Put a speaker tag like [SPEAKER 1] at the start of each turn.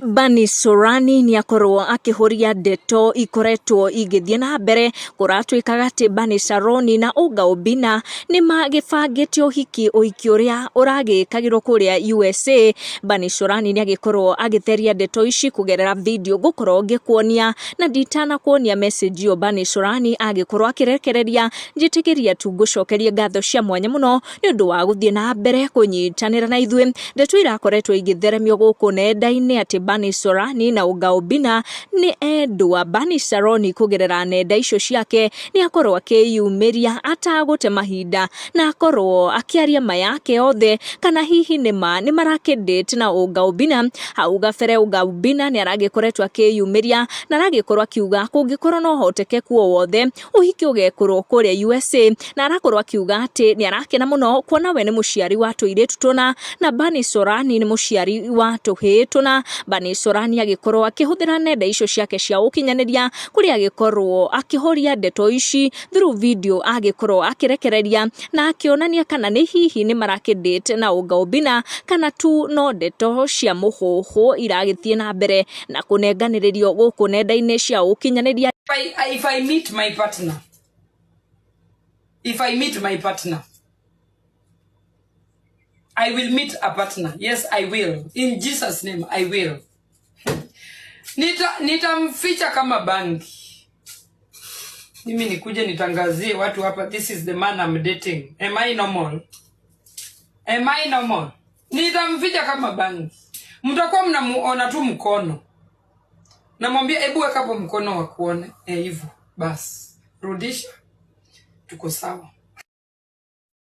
[SPEAKER 1] Bernice Saroni ni akorwo akihoria ndeto ikoretwo igithie na mbere kuratwikaga ati Bernice Saroni na Uria ni magibangite uhiki uria uragikagirwo kuria USA. Bernice Saroni ni agikorwo agitheria ndeto ici kugerera video gukorwo ngikuonia na nditana kuonia message yo. Bernice Saroni agikorwo akirekereria njitikiria tu gucokeria ngatho cia mwanya muno ni undu wa guthie na mbere kunyitanira na ithue. Ndeto irakoretwo igitheremio guku nenda-ini ati Bernice Saroni na Uria ni endwa. Bernice Saroni kugerera nenda icio ciake ni akorwo akiyumiria atagute mahinda na akorwo akiaria mayake othe kana hihi ni marakendete na Uria. Hau gabere Uria ni aragikoretwo akiyumiria na aragikorwo akiuga kungikorwo no hotekeku wothe uhiki ugekorwo kuria USA, na arakorwo akiuga ati ni arakena muno kuona we ni muciari wa tuiretu tuna na Bernice Saroni ni muciari wa tuhi tuna. Bernice Saroni agikorwo akihuthira nenda icio ciake cia ukinyaniria kuria agikorwo akihoria ndeto ici through video, agikorwo akirekereria na akionania kana ni hihi ni marakendete na Uria kana tu no ndeto cia muhuhu iragithie na mbere na kunenganiririo guku nenda-ini cia ukinyaniria.
[SPEAKER 2] If I meet my partner, I will meet a partner. Yes, I will. In Jesus' name, I will. Nitamficha kama bangi. Mimi nikuje nitangazie watu hapa, this is the man I'm dating. Am I normal? Nitamficha kama bangi. Mtakuwa mnamuona tu mkono. Namwambia hebu weka hapo mkono wa kuone. Hivyo. Bas. Rudisha. Tuko sawa.